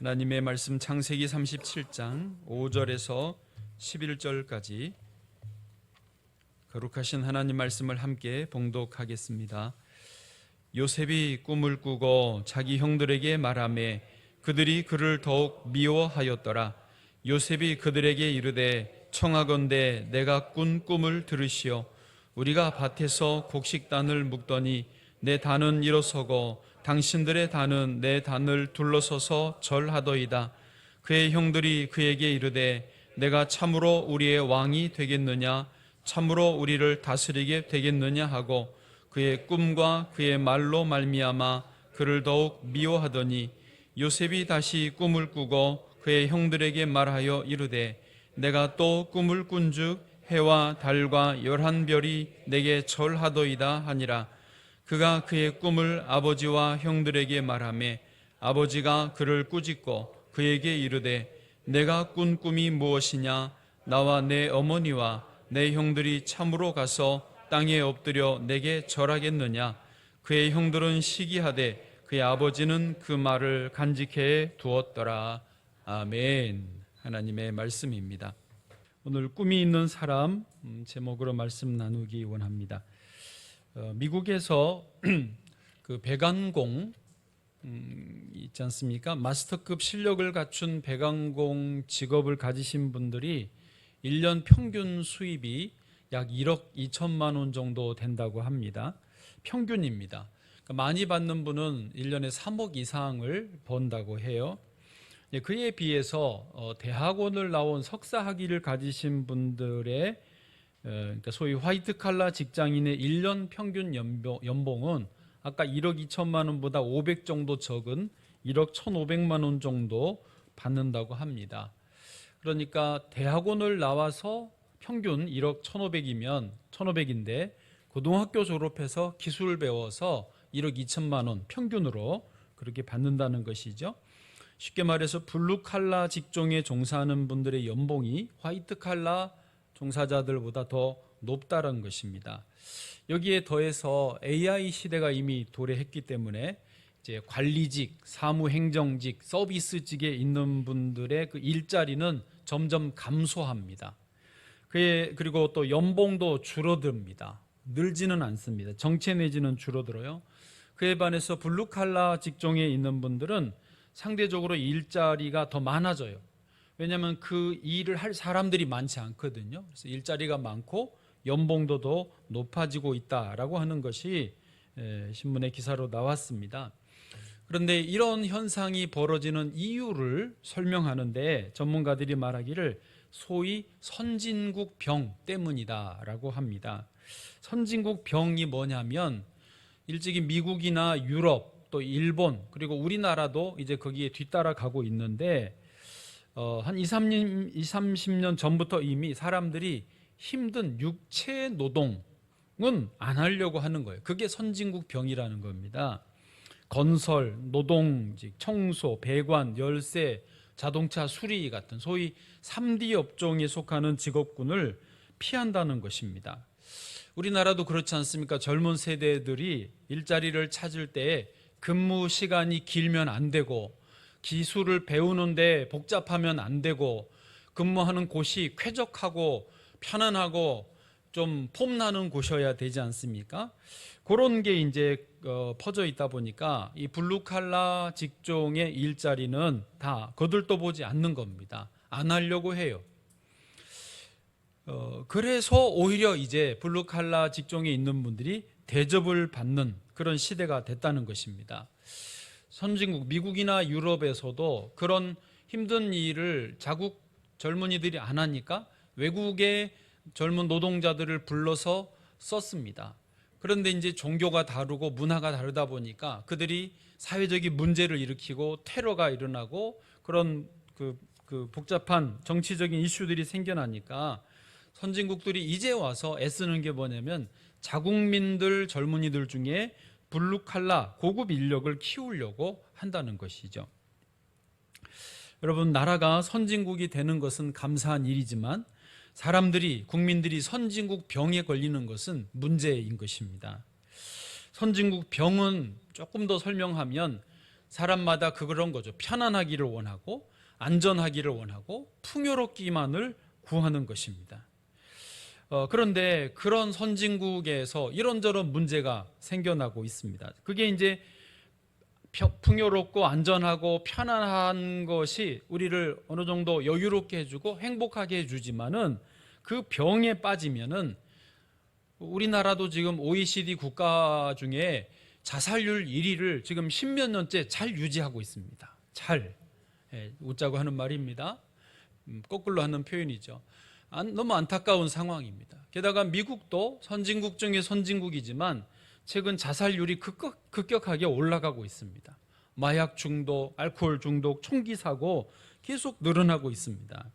하나님의 말씀 창세기 37장 5절에서 11절까지 거룩하신 하나님 말씀을 함께 봉독하겠습니다. 요셉이 꿈을 꾸고 자기 형들에게 말하매 그들이 그를 더욱 미워하였더라. 요셉이 그들에게 이르되 청하건대 내가 꾼 꿈을 들으시오. 우리가 밭에서 곡식단을 묶더니 내 단은 일어서고 당신들의 단은 내 단을 둘러서서 절하더이다. 그의 형들이 그에게 이르되 내가 참으로 우리의 왕이 되겠느냐, 참으로 우리를 다스리게 되겠느냐 하고 그의 꿈과 그의 말로 말미암아 그를 더욱 미워하더니 요셉이 다시 꿈을 꾸고 그의 형들에게 말하여 이르되 내가 또 꿈을 꾼즉 해와 달과 11별이 내게 절하더이다 하니라. 그가 그의 꿈을 아버지와 형들에게 말하매 아버지가 그를 꾸짖고 그에게 이르되 내가 꾼 꿈이 무엇이냐? 나와 내 어머니와 내 형들이 참으로 가서 땅에 엎드려 내게 절하겠느냐? 그의 형들은 시기하되 그의 아버지는 그 말을 간직해 두었더라. 아멘. 하나님의 말씀입니다. 오늘 꿈이 있는 사람 제목으로 말씀 나누기 원합니다. 미국에서 그 배관공 있지 않습니까? 마스터급 실력을 갖춘 배관공 직업을 가지신 분들이 1년 평균 수입이 약 1억 2천만 원 정도 된다고 합니다. 평균입니다. 그러니까 많이 받는 분은 1년에 3억 이상을 번다고 해요. 그에 비해서 대학원을 나온 석사 학위를 가지신 분들의 그러니까 소위 화이트 칼라 직장인의 1년 평균 연봉은 아까 1억 2천만 원보다 500 정도 적은 1억 1,500만 원 정도 받는다고 합니다. 그러니까 대학원을 나와서 평균 1억 1,500인데 고등학교 졸업해서 기술을 배워서 1억 2천만 원 평균으로 그렇게 받는다는 것이죠. 쉽게 말해서 블루칼라 직종에 종사하는 분들의 연봉이 화이트 칼라 종사자들보다 더 높다는 것입니다. 여기에 더해서 AI 시대가 이미 도래했기 때문에 이제 관리직, 사무행정직, 서비스직에 있는 분들의 그 일자리는 점점 감소합니다. 그리고 또 연봉도 줄어듭니다. 늘지는 않습니다. 정체 내지는 줄어들어요. 그에 반해서 블루칼라 직종에 있는 분들은 상대적으로 일자리가 더 많아져요. 왜냐하면 그 일을 할 사람들이 많지 않거든요. 그래서 일자리가 많고 연봉도 더 높아지고 있다라고 하는 것이 신문의 기사로 나왔습니다. 그런데 이런 현상이 벌어지는 이유를 설명하는데 전문가들이 말하기를 소위 선진국 병 때문이다라고 합니다. 선진국 병이 뭐냐면 일찍이 미국이나 유럽 또 일본 그리고 우리나라도 이제 거기에 뒤따라가고 있는데 한 20-30년 전부터 이미 사람들이 힘든 육체 노동은 안 하려고 하는 거예요. 그게 선진국 병이라는 겁니다. 건설, 노동직, 청소, 배관, 열쇠, 자동차 수리 같은 소위 3D 업종에 속하는 직업군을 피한다는 것입니다. 우리나라도 그렇지 않습니까? 젊은 세대들이 일자리를 찾을 때 근무 시간이 길면 안 되고 기술을 배우는데 복잡하면 안 되고 근무하는 곳이 쾌적하고 편안하고 좀 폼나는 곳이어야 되지 않습니까? 그런 게 이제 퍼져 있다 보니까 이 블루칼라 직종의 일자리는 다 거들떠보지 않는 겁니다. 안 하려고 해요. 그래서 오히려 이제 블루칼라 직종에 있는 분들이 대접을 받는 그런 시대가 됐다는 것입니다. 선진국 미국이나 유럽에서도 그런 힘든 일을 자국 젊은이들이 안 하니까 외국의 젊은 노동자들을 불러서 썼습니다. 그런데 이제 종교가 다르고 문화가 다르다 보니까 그들이 사회적인 문제를 일으키고 테러가 일어나고 그런 그 복잡한 정치적인 이슈들이 생겨나니까 선진국들이 이제 와서 애쓰는 게 뭐냐면 자국민들 젊은이들 중에 블루칼라 고급 인력을 키우려고 한다는 것이죠. 여러분, 나라가 선진국이 되는 것은 감사한 일이지만 국민들이 선진국 병에 걸리는 것은 문제인 것입니다. 선진국 병은 조금 더 설명하면 사람마다 그런 거죠. 편안하기를 원하고 안전하기를 원하고 풍요롭기만을 구하는 것입니다. 그런데 그런 선진국에서 이런저런 문제가 생겨나고 있습니다. 그게 이제 풍요롭고 안전하고 편안한 것이 우리를 어느 정도 여유롭게 해주고 행복하게 해주지만은 그 병에 빠지면은 우리나라도 지금 OECD 국가 중에 자살률 1위를 지금 10몇 년째 잘 유지하고 있습니다. 잘. 웃자고 하는 말입니다. 거꾸로 하는 표현이죠. 너무 안타까운 상황입니다. 게다가 미국도 선진국 중에 선진국이지만 최근 자살률이 급격하게 올라가고 있습니다. 마약 중독, 알코올 중독, 총기 사고 계속 늘어나고 있습니다.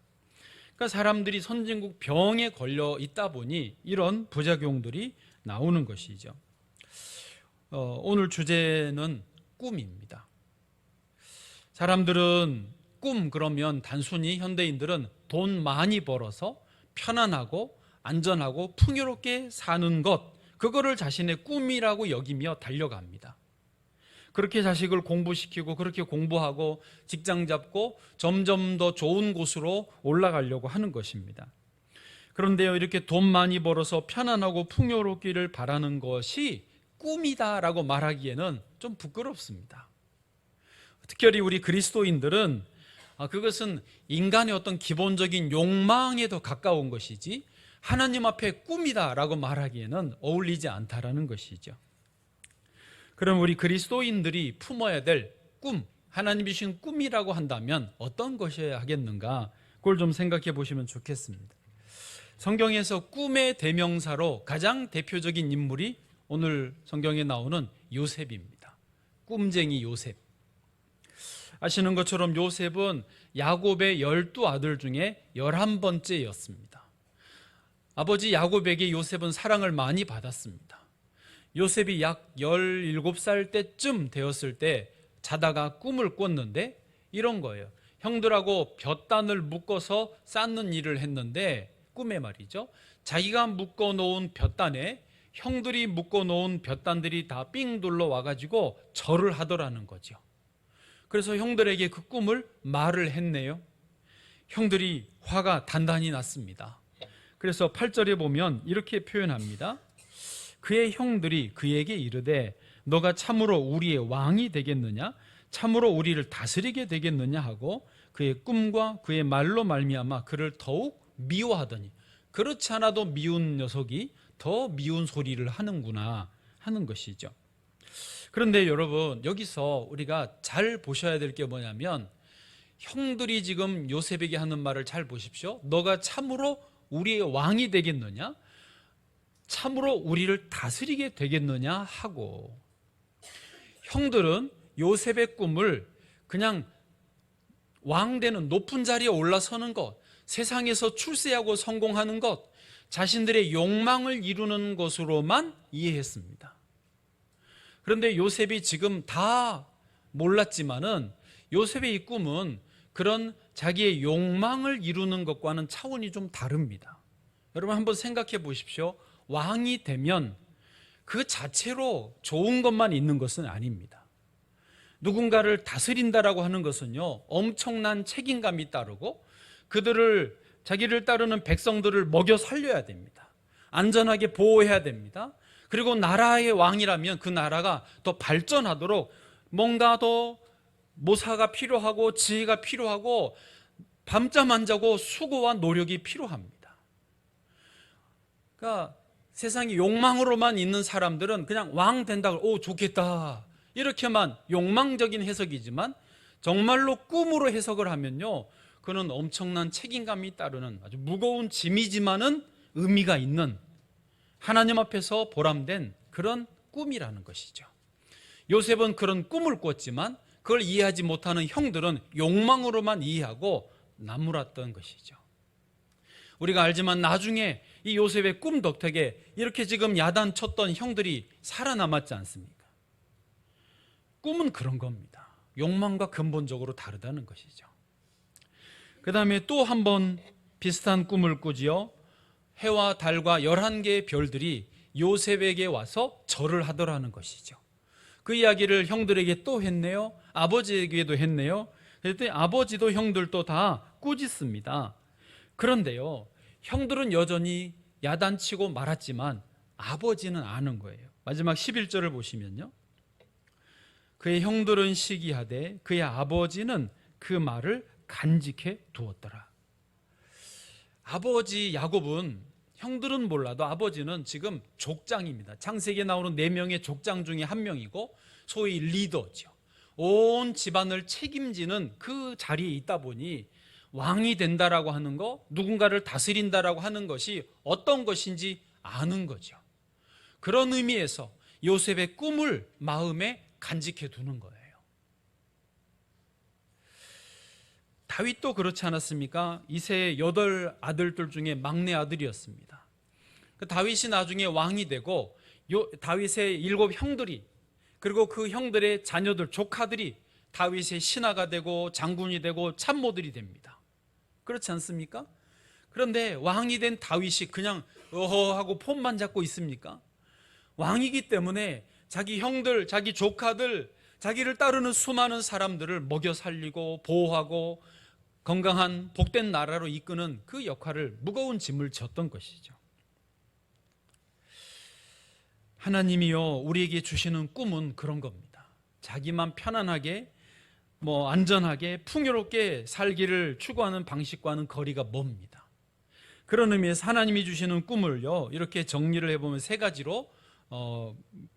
그러니까 사람들이 선진국 병에 걸려 있다 보니 이런 부작용들이 나오는 것이죠. 오늘 주제는 꿈입니다. 사람들은 꿈 그러면 단순히 현대인들은 돈 많이 벌어서 편안하고 안전하고 풍요롭게 사는 것, 그거를 자신의 꿈이라고 여기며 달려갑니다. 그렇게 자식을 공부시키고 그렇게 공부하고 직장 잡고 점점 더 좋은 곳으로 올라가려고 하는 것입니다. 그런데요, 이렇게 돈 많이 벌어서 편안하고 풍요롭기를 바라는 것이 꿈이다라고 말하기에는 좀 부끄럽습니다. 특별히 우리 그리스도인들은 그것은 인간의 어떤 기본적인 욕망에 더 가까운 것이지 하나님 앞에 꿈이다라고 말하기에는 어울리지 않다라는 것이죠. 그럼 우리 그리스도인들이 품어야 될 꿈, 하나님이 주신 꿈이라고 한다면 어떤 것이어야 하겠는가? 그걸 좀 생각해 보시면 좋겠습니다. 성경에서 꿈의 대명사로 가장 대표적인 인물이 오늘 성경에 나오는 요셉입니다. 꿈쟁이 요셉. 아시는 것처럼 요셉은 야곱의 12아들 중에 11번째였습니다. 아버지 야곱에게 요셉은 사랑을 많이 받았습니다. 요셉이 약 17살 때쯤 되었을 때 자다가 꿈을 꿨는데 이런 거예요. 형들하고 볕단을 묶어서 쌓는 일을 했는데 꿈에 말이죠. 자기가 묶어놓은 볕단에 형들이 묶어놓은 볕단들이 다 삥 둘러 와가지고 절을 하더라는 거죠. 그래서 형들에게 그 꿈을 말을 했네요. 형들이 화가 단단히 났습니다. 그래서 8절에 보면 이렇게 표현합니다. 그의 형들이 그에게 이르되 너가 참으로 우리의 왕이 되겠느냐? 참으로 우리를 다스리게 되겠느냐? 하고 그의 꿈과 그의 말로 말미암아 그를 더욱 미워하더니 그렇지 않아도 미운 녀석이 더 미운 소리를 하는구나 하는 것이죠. 그런데 여러분, 여기서 우리가 잘 보셔야 될 게 뭐냐면 형들이 지금 요셉에게 하는 말을 잘 보십시오. 너가 참으로 우리의 왕이 되겠느냐? 참으로 우리를 다스리게 되겠느냐? 하고, 형들은 요셉의 꿈을 그냥 왕 되는 높은 자리에 올라서는 것, 세상에서 출세하고 성공하는 것, 자신들의 욕망을 이루는 것으로만 이해했습니다. 그런데 요셉이 지금 다 몰랐지만은 요셉의 이 꿈은 그런 자기의 욕망을 이루는 것과는 차원이 좀 다릅니다. 여러분 한번 생각해 보십시오. 왕이 되면 그 자체로 좋은 것만 있는 것은 아닙니다. 누군가를 다스린다라고 하는 것은요, 엄청난 책임감이 따르고 자기를 따르는 백성들을 먹여 살려야 됩니다. 안전하게 보호해야 됩니다. 그리고 나라의 왕이라면 그 나라가 더 발전하도록 뭔가 더 모사가 필요하고 지혜가 필요하고 밤잠 안 자고 수고와 노력이 필요합니다. 그러니까 세상에 욕망으로만 있는 사람들은 그냥 왕 된다고 오 좋겠다 이렇게만 욕망적인 해석이지만 정말로 꿈으로 해석을 하면요, 그는 엄청난 책임감이 따르는 아주 무거운 짐이지만은 의미가 있는 하나님 앞에서 보람된 그런 꿈이라는 것이죠. 요셉은 그런 꿈을 꿨지만 그걸 이해하지 못하는 형들은 욕망으로만 이해하고 나무랐던 것이죠. 우리가 알지만 나중에 이 요셉의 꿈 덕택에 이렇게 지금 야단쳤던 형들이 살아남았지 않습니까? 꿈은 그런 겁니다. 욕망과 근본적으로 다르다는 것이죠. 그 다음에 또 한 번 비슷한 꿈을 꾸지요. 해와 달과 11개의 별들이 요셉에게 와서 절을 하더라는 것이죠. 그 이야기를 형들에게 또 했네요. 아버지에게도 했네요. 그랬더니 아버지도 형들도 다 꾸짖습니다. 그런데요, 형들은 여전히 야단치고 말았지만 아버지는 아는 거예요. 마지막 11절을 보시면요, 그의 형들은 시기하되 그의 아버지는 그 말을 간직해 두었더라. 아버지 야곱은, 형들은 몰라도 아버지는 지금 족장입니다. 창세기에 나오는 4명의 족장 중에 한 명이고 소위 리더죠. 온 집안을 책임지는 그 자리에 있다 보니 왕이 된다라고 하는 거, 누군가를 다스린다라고 하는 것이 어떤 것인지 아는 거죠. 그런 의미에서 요셉의 꿈을 마음에 간직해 두는 거예요. 다윗도 그렇지 않았습니까? 이세의 8 아들들 중에 막내 아들이었습니다. 다윗이 나중에 왕이 되고 다윗의 7 형들이, 그리고 그 형들의 자녀들, 조카들이 다윗의 신하가 되고 장군이 되고 참모들이 됩니다. 그렇지 않습니까? 그런데 왕이 된 다윗이 그냥 어허 하고 폰만 잡고 있습니까? 왕이기 때문에 자기 형들, 자기 조카들, 자기를 따르는 수많은 사람들을 먹여 살리고 보호하고 건강한 복된 나라로 이끄는 그 역할을, 무거운 짐을 졌던 것이죠. 하나님이요, 우리에게 주시는 꿈은 그런 겁니다. 자기만 편안하게, 안전하게, 풍요롭게 살기를 추구하는 방식과는 거리가 멉니다. 그런 의미에서 하나님이 주시는 꿈을요, 이렇게 정리를 해보면 3가지로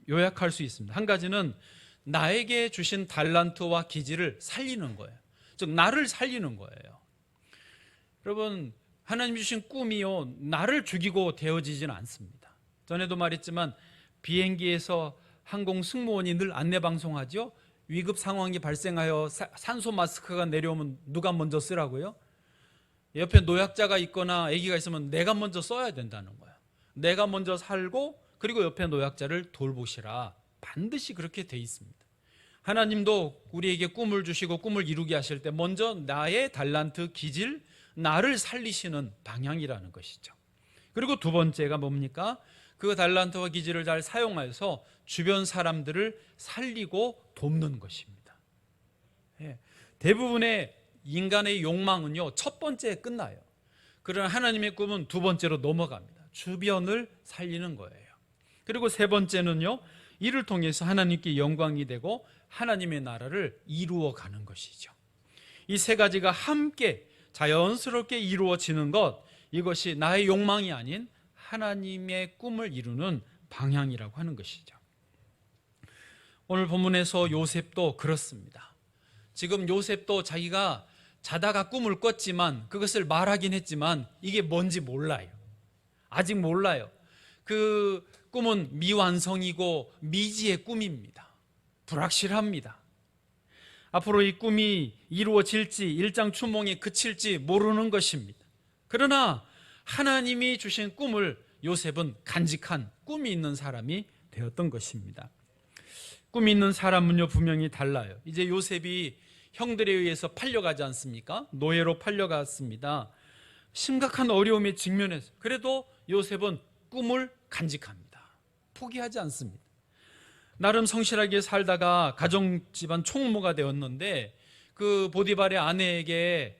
요약할 수 있습니다. 한 가지는 나에게 주신 달란트와 기질을 살리는 거예요. 즉 나를 살리는 거예요. 여러분, 하나님 주신 꿈이요, 나를 죽이고 되어지지는 않습니다. 전에도 말했지만 비행기에서 항공 승무원이 늘 안내 방송하죠. 위급 상황이 발생하여 산소 마스크가 내려오면 누가 먼저 쓰라고요? 옆에 노약자가 있거나 아기가 있으면 내가 먼저 써야 된다는 거예요. 내가 먼저 살고 그리고 옆에 노약자를 돌보시라. 반드시 그렇게 돼 있습니다. 하나님도 우리에게 꿈을 주시고 꿈을 이루게 하실 때 먼저 나의 달란트, 기질, 나를 살리시는 방향이라는 것이죠. 그리고 2번째가 뭡니까? 그 달란트와 기질을 잘 사용해서 주변 사람들을 살리고 돕는 것입니다. 대부분의 인간의 욕망은요, 첫 번째에 끝나요. 그러나 하나님의 꿈은 2번째로 넘어갑니다. 주변을 살리는 거예요. 그리고 3번째는요, 이를 통해서 하나님께 영광이 되고 하나님의 나라를 이루어가는 것이죠. 이 3가지가 함께 자연스럽게 이루어지는 것, 이것이 나의 욕망이 아닌 하나님의 꿈을 이루는 방향이라고 하는 것이죠. 오늘 본문에서 요셉도 그렇습니다. 지금 요셉도 자기가 자다가 꿈을 꿨지만 그것을 말하긴 했지만 이게 뭔지 몰라요. 아직 몰라요. 그 꿈은 미완성이고 미지의 꿈입니다. 불확실합니다. 앞으로 이 꿈이 이루어질지, 일장춘몽에 그칠지 모르는 것입니다. 그러나 하나님이 주신 꿈을 요셉은 간직한 꿈이 있는 사람이 되었던 것입니다. 꿈이 있는 사람은요, 분명히 달라요. 이제 요셉이 형들에 의해서 팔려가지 않습니까? 노예로 팔려갔습니다. 심각한 어려움에 직면해서, 그래도 요셉은 꿈을 간직합니다. 포기하지 않습니다. 나름 성실하게 살다가 가정 집안 총무가 되었는데 그 보디발의 아내에게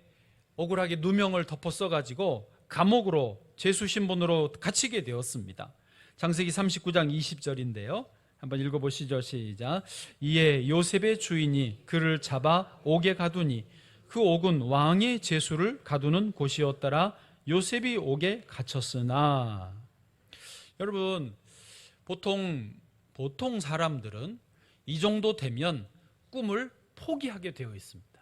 억울하게 누명을 덮어 써가지고 감옥으로 죄수 신분으로 갇히게 되었습니다. 창세기 39장 20절인데요. 한번 읽어보시죠. 시작. 이에 요셉의 주인이 그를 잡아 옥에 가두니 그 옥은 왕의 죄수를 가두는 곳이었더라. 요셉이 옥에 갇혔으나. 여러분, 보통 사람들은 이 정도 되면 꿈을 포기하게 되어 있습니다.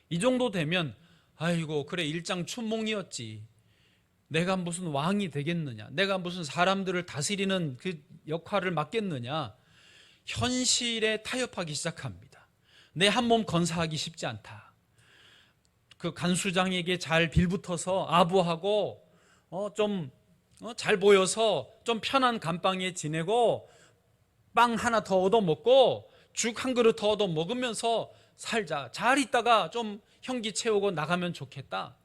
이 정도 되면 아이고 그래 일장춘몽이었지, 내가 무슨 왕이 되겠느냐, 내가 무슨 사람들을 다스리는 그 역할을 맡겠느냐, 현실에 타협하기 시작합니다. 내 한 몸 건사하기 쉽지 않다. 그 간수장에게 잘 빌붙어서 아부하고 좀 잘 보여서 좀 편한 감방에 지내고 빵 하나 더 얻어먹고 죽 한 그릇 더 얻어먹으면서 살자. 잘 있다가 좀 현기 채우고 나가면 좋겠다.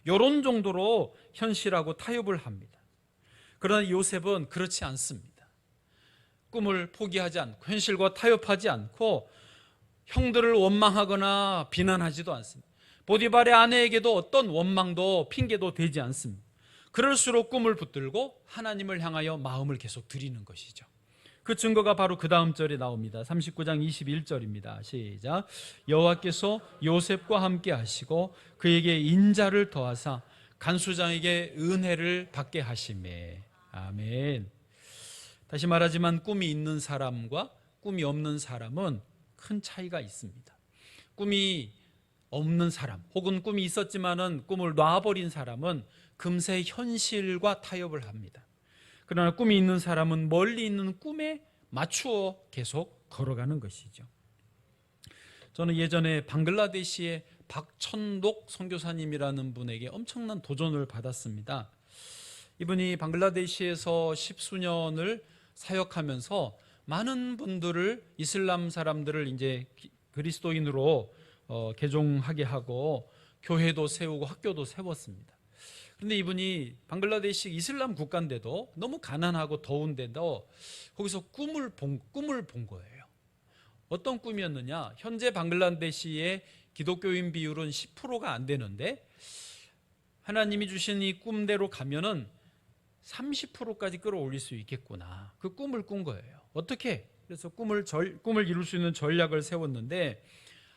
이런 정도로 현실하고 타협을 합니다. 그러나 요셉은 그렇지 않습니다. 꿈을 포기하지 않고 현실과 타협하지 않고 형들을 원망하거나 비난하지도 않습니다. 보디발의 아내에게도 어떤 원망도 핑계도 되지 않습니다. 그럴수록 꿈을 붙들고 하나님을 향하여 마음을 계속 드리는 것이죠. 그 증거가 바로 그 다음 절에 나옵니다. 39장 21절입니다. 시작. 여호와께서 요셉과 함께 하시고 그에게 인자를 더하사 간수장에게 은혜를 받게 하시매. 아멘. 다시 말하지만 꿈이 있는 사람과 꿈이 없는 사람은 큰 차이가 있습니다. 꿈이 없는 사람 혹은 꿈이 있었지만은 꿈을 놔버린 사람은 금세 현실과 타협을 합니다. 그러나 꿈이 있는 사람은 멀리 있는 꿈에 맞추어 계속 걸어가는 것이죠. 저는 예전에 방글라데시의 박천독 선교사님이라는 분에게 엄청난 도전을 받았습니다. 이분이 방글라데시에서 십수년을 사역하면서 많은 분들을 이슬람 사람들을 이제 그리스도인으로 개종하게 하고 교회도 세우고 학교도 세웠습니다. 그런데 이분이 방글라데시 이슬람 국가인데도 너무 가난하고 더운데도 거기서 꿈을 본 거예요. 어떤 꿈이었느냐? 현재 방글라데시의 기독교인 비율은 10%가 안 되는데 하나님이 주신 이 꿈대로 가면은 30%까지 끌어올릴 수 있겠구나. 그 꿈을 꾼 거예요. 어떻게? 그래서 꿈을 이룰 수 있는 전략을 세웠는데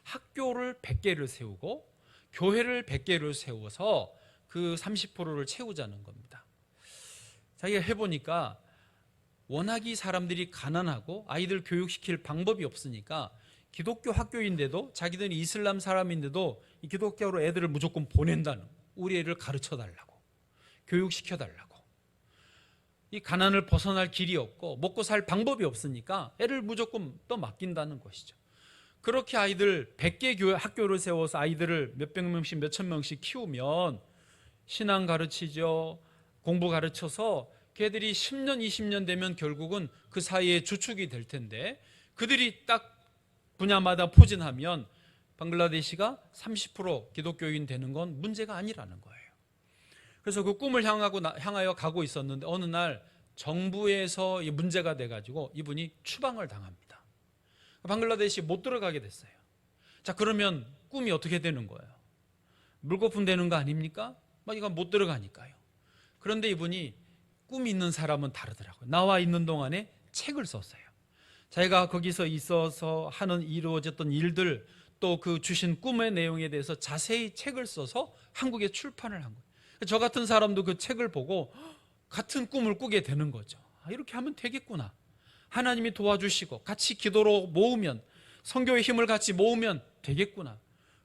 학교를 100개를 세우고 교회를 100개를 세워서 그 30%를 채우자는 겁니다. 자기가 해보니까 워낙이 사람들이 가난하고 아이들 교육시킬 방법이 없으니까 기독교 학교인데도 자기들이 이슬람 사람인데도 이 기독교로 애들을 무조건 보낸다는, 우리 애를 가르쳐달라고, 교육시켜달라고. 이 가난을 벗어날 길이 없고 먹고 살 방법이 없으니까 애를 무조건 또 맡긴다는 것이죠. 그렇게 아이들 100개 학교를 세워서 아이들을 몇백 명씩 몇천 명씩 키우면 신앙 가르치죠, 공부 가르쳐서 걔들이 10년 20년 되면 결국은 그 사이에 주축이 될 텐데 그들이 딱 분야마다 포진하면 방글라데시가 30% 기독교인 되는 건 문제가 아니라는 거예요. 그래서 그 꿈을 향하여 가고 있었는데 어느 날 정부에서 문제가 돼가지고 이분이 추방을 당합니다. 방글라데시 못 들어가게 됐어요. 자, 그러면 꿈이 어떻게 되는 거예요? 물거품 되는 거 아닙니까? 이건 못 들어가니까요. 그런데 이분이 꿈이 있는 사람은 다르더라고요. 나와 있는 동안에 책을 썼어요. 자기가 거기서 있어서 이루어졌던 일들, 또 그 주신 꿈의 내용에 대해서 자세히 책을 써서 한국에 출판을 한 거예요. 저 같은 사람도 그 책을 보고 같은 꿈을 꾸게 되는 거죠. 이렇게 하면 되겠구나. 하나님이 도와주시고 같이 기도로 모으면, 선교의 힘을 같이 모으면 되겠구나.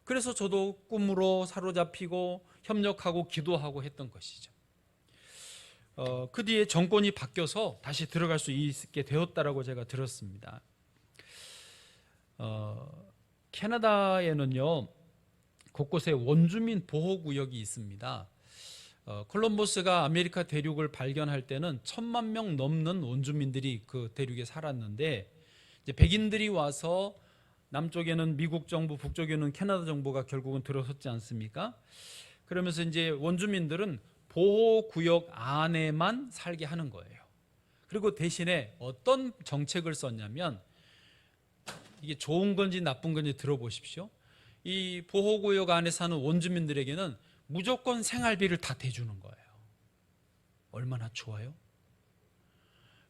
그래서 저도 꿈으로 사로잡히고 협력하고 기도하고 했던 것이죠. 그 뒤에 정권이 바뀌어서 다시 들어갈 수 있게 되었다라고 제가 들었습니다. 캐나다에는요, 곳곳에 원주민 보호구역이 있습니다. 콜럼버스가 아메리카 대륙을 발견할 때는 1000만 명 넘는 원주민들이 그 대륙에 살았는데 이제 백인들이 와서 남쪽에는 미국 정부, 북쪽에는 캐나다 정부가 결국은 들어섰지 않습니까? 그러면서 이제 원주민들은 보호구역 안에만 살게 하는 거예요. 그리고 대신에 어떤 정책을 썼냐면, 이게 좋은 건지 나쁜 건지 들어보십시오. 이 보호구역 안에 사는 원주민들에게는 무조건 생활비를 다 대주는 거예요. 얼마나 좋아요?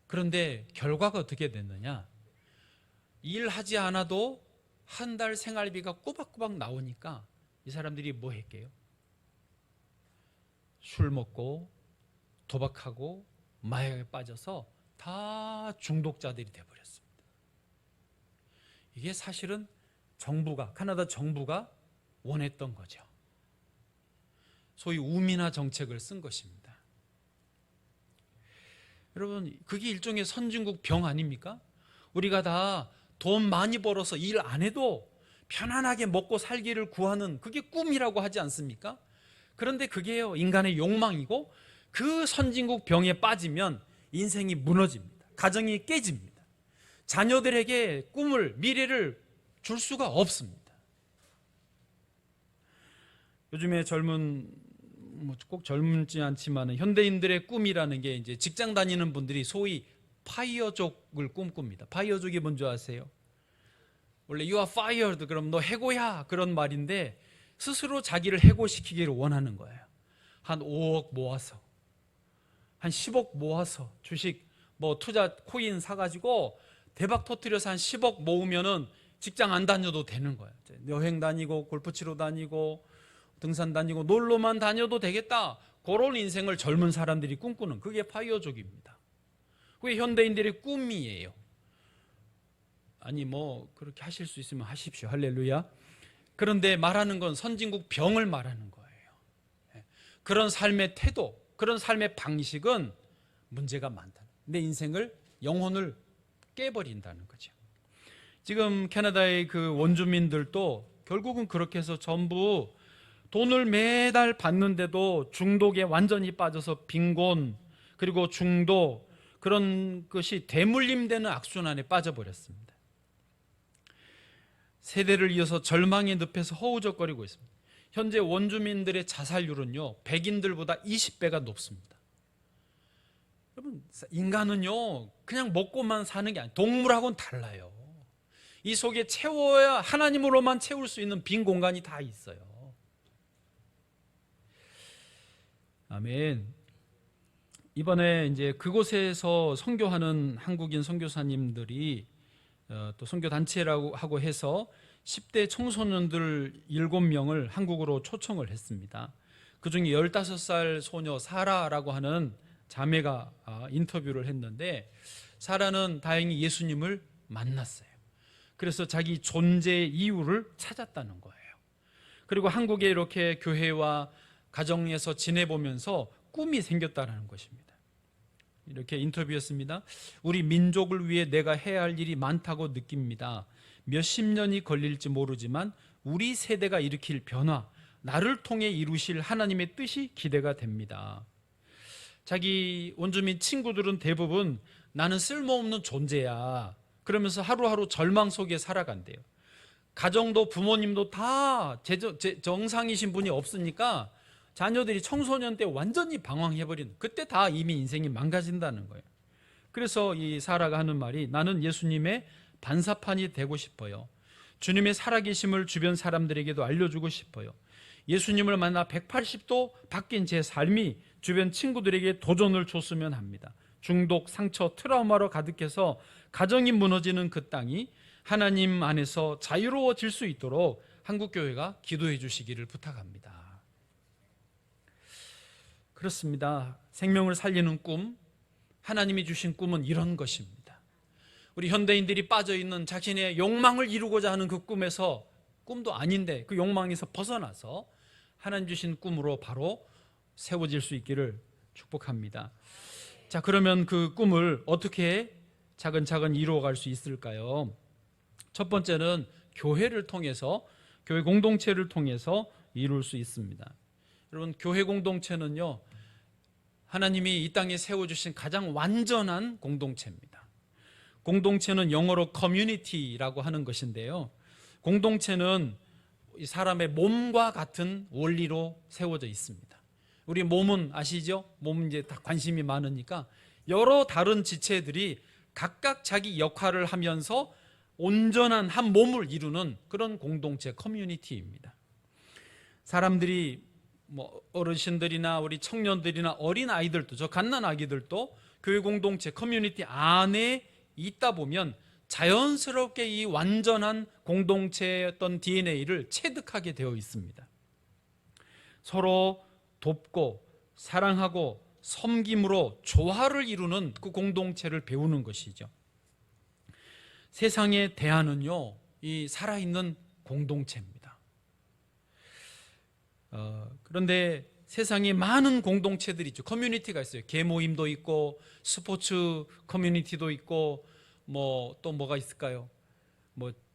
그런데 결과가 어떻게 됐느냐? 일하지 않아도 한 달 생활비가 꼬박꼬박 나오니까 이 사람들이 뭐 했게요? 술 먹고 도박하고 마약에 빠져서 다 중독자들이 되어버렸습니다. 이게 사실은 캐나다 정부가 원했던 거죠. 소위 우민화 정책을 쓴 것입니다. 여러분, 그게 일종의 선진국 병 아닙니까? 우리가 다 돈 많이 벌어서 일 안 해도 편안하게 먹고 살기를 구하는, 그게 꿈이라고 하지 않습니까? 그런데 그게요, 인간의 욕망이고, 그 선진국 병에 빠지면 인생이 무너집니다. 가정이 깨집니다. 자녀들에게 꿈을, 미래를 줄 수가 없습니다. 요즘에 꼭 젊지 않지만 현대인들의 꿈이라는 게 이제 직장 다니는 분들이 소위 파이어족을 꿈꿉니다. 파이어족이 뭔지 아세요? 원래 you are fired 그럼 너 해고야 그런 말인데 스스로 자기를 해고시키기를 원하는 거예요. 한 5억 모아서 한 10억 모아서 주식 뭐 투자 코인 사가지고 대박 터뜨려서 한 10억 모으면은 직장 안 다녀도 되는 거예요. 여행 다니고 골프 치러 다니고 등산 다니고 놀러만 다녀도 되겠다. 그런 인생을 젊은 사람들이 꿈꾸는 그게 파이어족입니다. 그게 현대인들의 꿈이에요. 아니 뭐 그렇게 하실 수 있으면 하십시오. 할렐루야. 그런데 말하는 건 선진국 병을 말하는 거예요. 그런 삶의 태도, 그런 삶의 방식은 문제가 많다. 내 인생을 영혼을 깨버린다는 거죠. 지금 캐나다의 그 원주민들도 결국은 그렇게 해서 전부 돈을 매달 받는데도 중독에 완전히 빠져서 빈곤 그리고 중독 그런 것이 대물림되는 악순환에 빠져버렸습니다. 세대를 이어서 절망의 늪에서 허우적거리고 있습니다. 현재 원주민들의 자살률은요, 백인들보다 20배가 높습니다. 여러분, 인간은요, 그냥 먹고만 사는 게 아니에요. 동물하고는 달라요. 이 속에 채워야 하나님으로만 채울 수 있는 빈 공간이 다 있어요. 아멘. 이번에 이제 그곳에서 선교하는 한국인 선교사님들이 또 선교단체라고 하고 해서 10대 청소년들 7명을 한국으로 초청을 했습니다. 그중에 15살 소녀 사라라고 하는 자매가 인터뷰를 했는데 사라는 다행히 예수님을 만났어요. 그래서 자기 존재의 이유를 찾았다는 거예요. 그리고 한국에 이렇게 교회와 가정에서 지내보면서 꿈이 생겼다는 것입니다. 이렇게 인터뷰했습니다. 우리 민족을 위해 내가 해야 할 일이 많다고 느낍니다. 몇십 년이 걸릴지 모르지만 우리 세대가 일으킬 변화, 나를 통해 이루실 하나님의 뜻이 기대가 됩니다. 자기 원주민 친구들은 대부분 나는 쓸모없는 존재야 그러면서 하루하루 절망 속에 살아간대요. 가정도 부모님도 다 정상이신 분이 없으니까 자녀들이 청소년 때 완전히 방황해버린 그때 다 이미 인생이 망가진다는 거예요. 그래서 이 사라가 하는 말이 나는 예수님의 반사판이 되고 싶어요. 주님의 살아계심을 주변 사람들에게도 알려주고 싶어요. 예수님을 만나 180도 바뀐 제 삶이 주변 친구들에게 도전을 줬으면 합니다. 중독, 상처, 트라우마로 가득해서 가정이 무너지는 그 땅이 하나님 안에서 자유로워질 수 있도록 한국교회가 기도해 주시기를 부탁합니다. 그렇습니다. 생명을 살리는 꿈, 하나님이 주신 꿈은 이런 것입니다. 우리 현대인들이 빠져있는 자신의 욕망을 이루고자 하는 그 꿈에서 꿈도 아닌데 그 욕망에서 벗어나서 하나님 주신 꿈으로 바로 세워질 수 있기를 축복합니다. 자, 그러면 그 꿈을 어떻게 차근차근 이루어갈 수 있을까요? 첫 번째는 교회를 통해서, 교회 공동체를 통해서 이룰 수 있습니다. 여러분, 교회 공동체는요, 하나님이 이 땅에 세워주신 가장 완전한 공동체입니다. 공동체는 영어로 커뮤니티라고 하는 것인데요, 공동체는 사람의 몸과 같은 원리로 세워져 있습니다. 우리 몸은 아시죠? 몸은 이제 다 관심이 많으니까 여러 다른 지체들이 각각 자기 역할을 하면서 온전한 한 몸을 이루는 그런 공동체, 커뮤니티입니다. 사람들이 어르신들이나 우리 청년들이나 어린 아이들도, 저 갓난 아기들도 교회 공동체, 커뮤니티 안에 있다 보면 자연스럽게 이 완전한 공동체의 어떤 DNA를 체득하게 되어 있습니다. 서로 돕고 사랑하고 섬김으로 조화를 이루는 그 공동체를 배우는 것이죠. 세상의 대안은요, 이 살아있는 공동체입니다. 그런데 세상에 많은 공동체들이 있죠. 커뮤니티가 있어요. 계모임도 있고 스포츠 커뮤니티도 있고 또 뭐가 있을까요?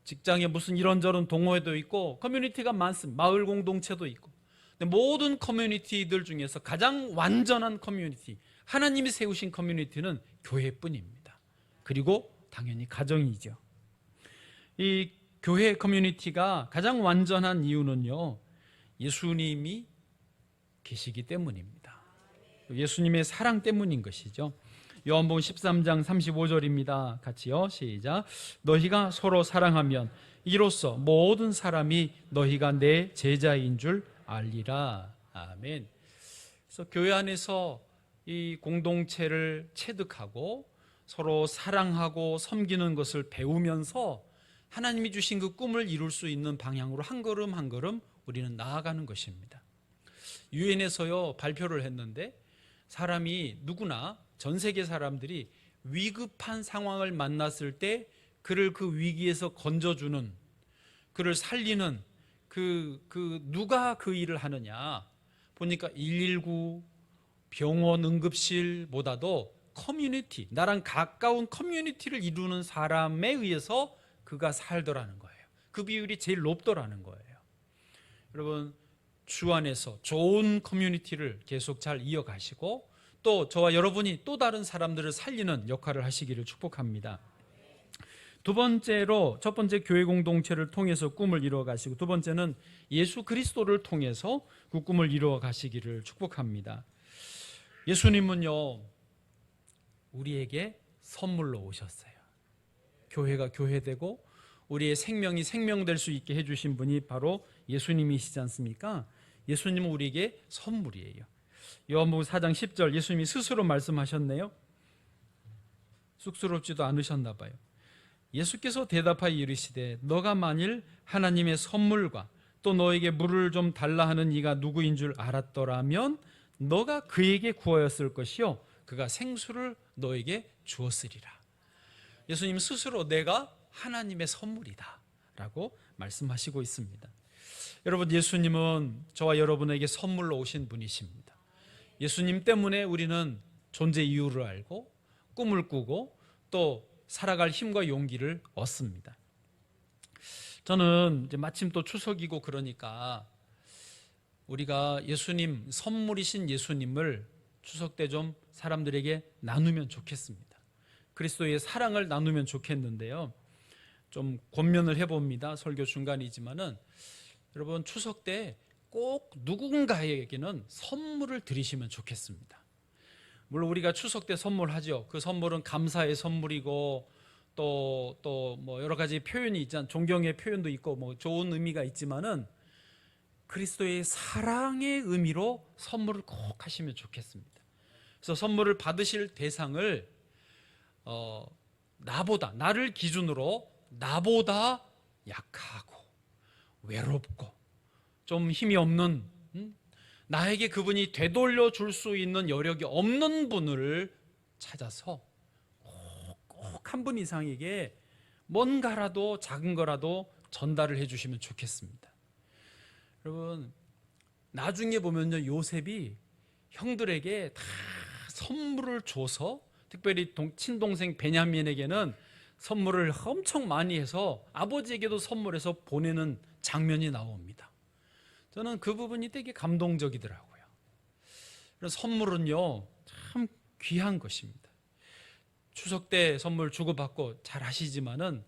직장에 무슨 이런저런 동호회도 있고 커뮤니티가 많습니다. 마을 공동체도 있고. 근데 모든 커뮤니티들 중에서 가장 완전한 커뮤니티, 하나님이 세우신 커뮤니티는 교회뿐입니다. 그리고 당연히 가정이죠. 이 교회 커뮤니티가 가장 완전한 이유는요, 예수님이 계시기 때문입니다. 예수님의 사랑 때문인 것이죠. 요한복음 13장 35절입니다. 같이요. 시작. 너희가 서로 사랑하면 이로써 모든 사람이 너희가 내 제자인 줄 알리라. 아멘. 그래서 교회 안에서 이 공동체를 체득하고 서로 사랑하고 섬기는 것을 배우면서 하나님이 주신 그 꿈을 이룰 수 있는 방향으로 한 걸음 한 걸음 우리는 나아가는 것입니다. 유엔에서요 발표를 했는데 사람이 누구나 전 세계 사람들이 위급한 상황을 만났을 때 그를 그 위기에서 건져주는, 그를 살리는 누가 그 일을 하느냐 보니까 119, 병원 응급실보다도 커뮤니티, 나랑 가까운 커뮤니티를 이루는 사람에 의해서 그가 살더라는 거예요. 그 비율이 제일 높더라는 거예요. 여러분, 주 안에서 좋은 커뮤니티를 계속 잘 이어가시고 또 저와 여러분이 또 다른 사람들을 살리는 역할을 하시기를 축복합니다. 두 번째로, 첫 번째 교회 공동체를 통해서 꿈을 이루어 가시고, 두 번째는 예수 그리스도를 통해서 그 꿈을 이루어 가시기를 축복합니다. 예수님은요 우리에게 선물로 오셨어요. 교회가 교회되고 우리의 생명이 생명될 수 있게 해주신 분이 바로 예수님이시지 않습니까? 예수님은 우리에게 선물이에요. 요한복음 4장 10절 예수님이 스스로 말씀하셨네요. 쑥스럽지도 않으셨나 봐요. 예수께서 대답하여 이르시되 너가 만일 하나님의 선물과 또 너에게 물을 좀 달라 하는 이가 누구인 줄 알았더라면 너가 그에게 구하였을 것이요 그가 생수를 너에게 주었으리라. 예수님 스스로 내가 하나님의 선물이다 라고 말씀하시고 있습니다. 여러분, 예수님은 저와 여러분에게 선물로 오신 분이십니다. 예수님 때문에 우리는 존재 이유를 알고 꿈을 꾸고 또 살아갈 힘과 용기를 얻습니다. 저는 이제 마침 또 추석이고 그러니까 우리가 예수님, 선물이신 예수님을 추석 때 좀 사람들에게 나누면 좋겠습니다. 그리스도의 사랑을 나누면 좋겠는데요, 좀 권면을 해봅니다. 설교 중간이지만은 여러분, 추석 때 꼭 누군가에게는 선물을 드리시면 좋겠습니다. 물론 우리가 추석 때 선물하죠. 그 선물은 감사의 선물이고 또 뭐 여러 가지 표현이 있잖아요. 존경의 표현도 있고 뭐 좋은 의미가 있지만은 그리스도의 사랑의 의미로 선물을 꼭 하시면 좋겠습니다. 그래서 선물을 받으실 대상을 나를 기준으로 나보다 약하고 외롭고 좀 힘이 없는, 나에게 그분이 되돌려 줄 수 있는 여력이 없는 분을 찾아서 꼭 한 분 이상에게 뭔가라도 작은 거라도 전달을 해주시면 좋겠습니다. 여러분, 나중에 보면요, 요셉이 형들에게 다 선물을 줘서, 특별히 친동생 베냐민에게는 선물을 엄청 많이 해서 아버지에게도 선물해서 보내는 장면이 나옵니다. 저는 그 부분이 되게 감동적이더라고요. 선물은요 참 귀한 것입니다. 추석 때 선물 주고받고 잘 아시지만은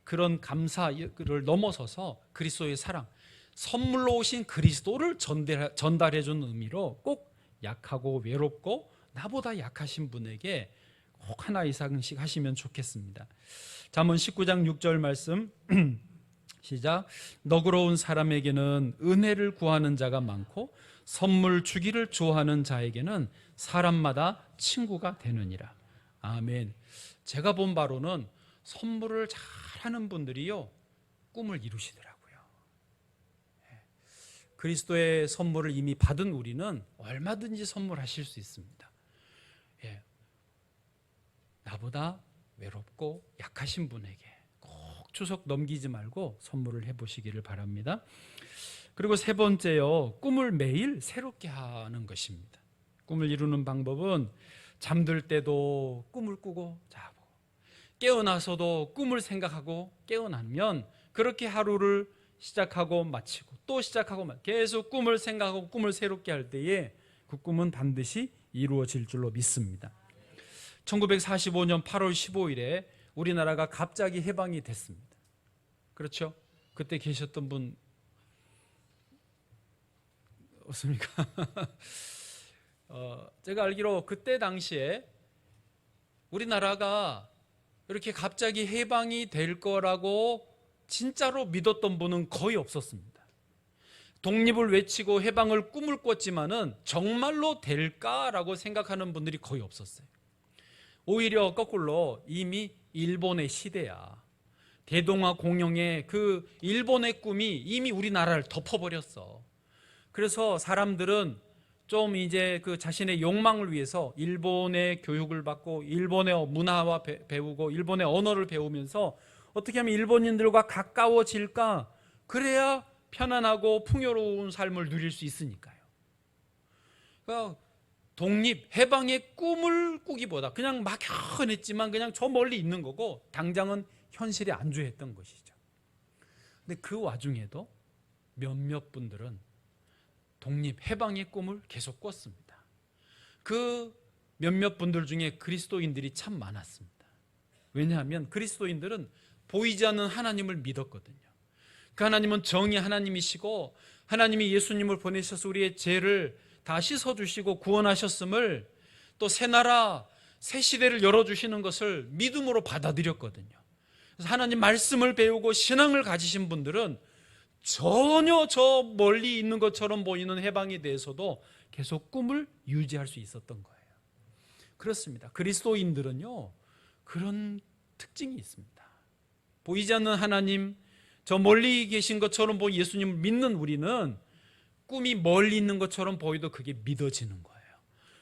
그런 감사를 넘어서서 그리스도의 사랑, 선물로 오신 그리스도를 전달해 주는 의미로 꼭 약하고 외롭고 나보다 약하신 분에게 꼭 하나 이상씩 하시면 좋겠습니다. 잠언 19장 6절 말씀 시작. 너그러운 사람에게는 은혜를 구하는 자가 많고 선물 주기를 좋아하는 자에게는 사람마다 친구가 되느니라. 아멘. 제가 본 바로는 선물을 잘하는 분들이요 꿈을 이루시더라고요. 그리스도의 선물을 이미 받은 우리는 얼마든지 선물하실 수 있습니다. 나보다 외롭고 약하신 분에게 꼭 추석 넘기지 말고 선물을 해보시기를 바랍니다. 그리고 세 번째요, 꿈을 매일 새롭게 하는 것입니다. 꿈을 이루는 방법은 잠들 때도 꿈을 꾸고 자고 깨어나서도 꿈을 생각하고 깨어나면 그렇게 하루를 시작하고 마치고 또 시작하고 계속 꿈을 생각하고 꿈을 새롭게 할 때에 그 꿈은 반드시 이루어질 줄로 믿습니다. 1945년 8월 15일에 우리나라가 갑자기 해방이 됐습니다. 그렇죠? 그때 계셨던 분 없습니까? 제가 알기로 그때 당시에 우리나라가 이렇게 갑자기 해방이 될 거라고 진짜로 믿었던 분은 거의 없었습니다. 독립을 외치고 해방을 꿈을 꿨지만은 정말로 될까라고 생각하는 분들이 거의 없었어요. 오히려 거꾸로 이미 일본의 시대야. 대동아 공영의 그 일본의 꿈이 이미 우리나라를 덮어버렸어. 그래서 사람들은 좀 이제 그 자신의 욕망을 위해서 일본의 교육을 받고 일본의 문화와 배우고 일본의 언어를 배우면서 어떻게 하면 일본인들과 가까워질까? 그래야 편안하고 풍요로운 삶을 누릴 수 있으니까요. 그러니까 독립, 해방의 꿈을 꾸기보다 그냥 막연했지만 그냥 저 멀리 있는 거고 당장은 현실에 안주했던 것이죠. 근데 그 와중에도 몇몇 분들은 독립, 해방의 꿈을 계속 꿨습니다. 그 몇몇 분들 중에 그리스도인들이 참 많았습니다. 왜냐하면 그리스도인들은 보이지 않는 하나님을 믿었거든요. 그 하나님은 정의 하나님이시고 하나님이 예수님을 보내셔서 우리의 죄를 다 씻어주시고 구원하셨음을 또 새 나라, 새 시대를 열어주시는 것을 믿음으로 받아들였거든요. 그래서 하나님 말씀을 배우고 신앙을 가지신 분들은 전혀 저 멀리 있는 것처럼 보이는 해방에 대해서도 계속 꿈을 유지할 수 있었던 거예요. 그렇습니다. 그리스도인들은요, 그런 특징이 있습니다. 보이지 않는 하나님, 저 멀리 계신 것처럼 보이 예수님을 믿는 우리는 꿈이 멀리 있는 것처럼 보여도 그게 믿어지는 거예요.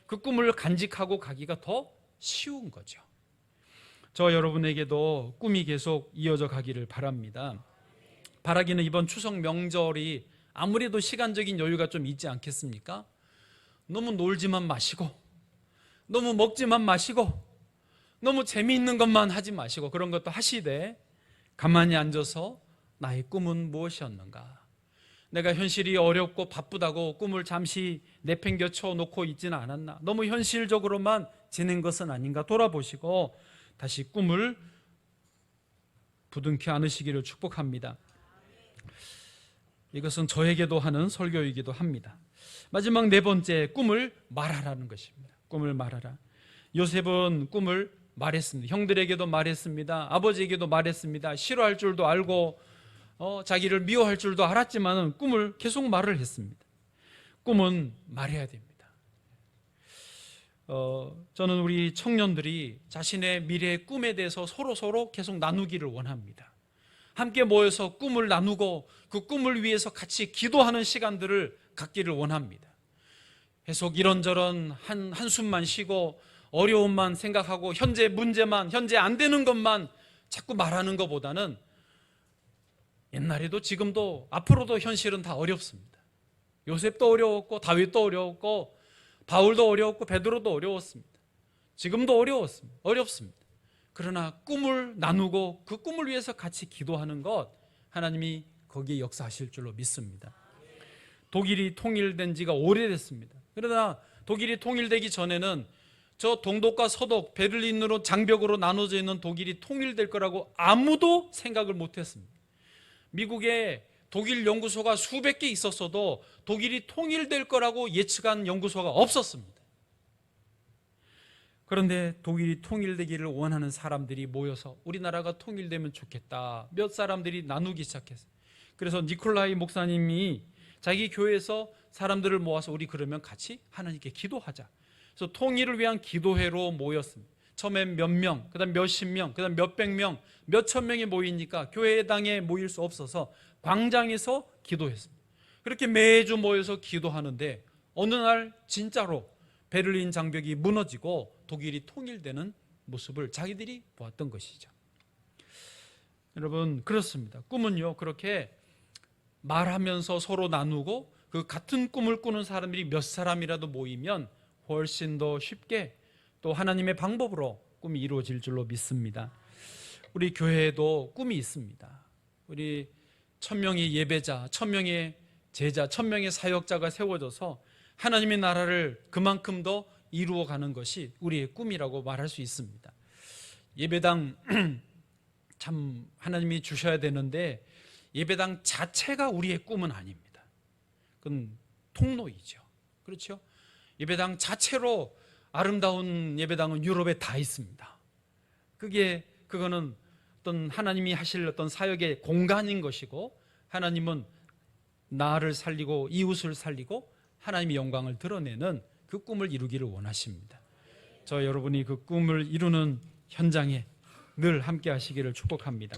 그 꿈을 간직하고 가기가 더 쉬운 거죠. 저 여러분에게도 꿈이 계속 이어져 가기를 바랍니다. 바라기는 이번 추석 명절이 아무래도 시간적인 여유가 좀 있지 않겠습니까? 너무 놀지만 마시고 너무 먹지만 마시고 너무 재미있는 것만 하지 마시고 그런 것도 하시되 가만히 앉아서 나의 꿈은 무엇이었는가? 내가 현실이 어렵고 바쁘다고 꿈을 잠시 내팽겨쳐 놓고 있지는 않았나? 너무 현실적으로만 지낸 것은 아닌가 돌아보시고 다시 꿈을 부둥켜 안으시기를 축복합니다. 이것은 저에게도 하는 설교이기도 합니다. 마지막 네 번째, 꿈을 말하라는 것입니다. 꿈을 말하라. 요셉은 꿈을 말했습니다. 형들에게도 말했습니다. 아버지에게도 말했습니다. 싫어할 줄도 알고 자기를 미워할 줄도 알았지만 꿈을 계속 말을 했습니다. 꿈은 말해야 됩니다. 저는 우리 청년들이 자신의 미래의 꿈에 대해서 서로 계속 나누기를 원합니다. 함께 모여서 꿈을 나누고 그 꿈을 위해서 같이 기도하는 시간들을 갖기를 원합니다. 계속 이런저런 한숨만 쉬고 어려움만 생각하고 현재 문제만, 현재 안 되는 것만 자꾸 말하는 것보다는 옛날에도 지금도 앞으로도 현실은 다 어렵습니다. 요셉도 어려웠고 다윗도 어려웠고 바울도 어려웠고 베드로도 어려웠습니다. 지금도 어렵습니다. 그러나 꿈을 나누고 그 꿈을 위해서 같이 기도하는 것, 하나님이 거기에 역사하실 줄로 믿습니다. 독일이 통일된 지가 오래됐습니다. 그러나 독일이 통일되기 전에는 저 동독과 서독, 베를린으로 장벽으로 나눠져 있는 독일이 통일될 거라고 아무도 생각을 못했습니다. 미국에 독일 연구소가 수백 개 있었어도 독일이 통일될 거라고 예측한 연구소가 없었습니다. 그런데 독일이 통일되기를 원하는 사람들이 모여서 우리나라가 통일되면 좋겠다. 몇 사람들이 나누기 시작했어요. 그래서 니콜라이 목사님이 자기 교회에서 사람들을 모아서 우리 그러면 같이 하나님께 기도하자. 그래서 통일을 위한 기도회로 모였습니다. 처음엔 몇 명, 그 다음 몇십 명, 그 다음 몇백 명, 몇천 명이 모이니까 교회당에 모일 수 없어서 광장에서 기도했습니다. 그렇게 매주 모여서 기도하는데 어느 날 진짜로 베를린 장벽이 무너지고 독일이 통일되는 모습을 자기들이 보았던 것이죠. 여러분, 그렇습니다. 꿈은요, 그렇게 말하면서 서로 나누고 그 같은 꿈을 꾸는 사람들이 몇 사람이라도 모이면 훨씬 더 쉽게 또 하나님의 방법으로 꿈이 이루어질 줄로 믿습니다. 우리 교회에도 꿈이 있습니다. 우리 1000명의 예배자, 1000명의 제자, 1000명의 사역자가 세워져서 하나님의 나라를 그만큼 더 이루어가는 것이 우리의 꿈이라고 말할 수 있습니다. 예배당 참 하나님이 주셔야 되는데 예배당 자체가 우리의 꿈은 아닙니다. 그건 통로이죠. 그렇죠? 예배당 자체로 아름다운 예배당은 유럽에 다 있습니다. 그거는 어떤 하나님이 하실 어떤 사역의 공간인 것이고, 하나님은 나를 살리고 이웃을 살리고 하나님의 영광을 드러내는 그 꿈을 이루기를 원하십니다. 저 여러분이 그 꿈을 이루는 현장에 늘 함께 하시기를 축복합니다.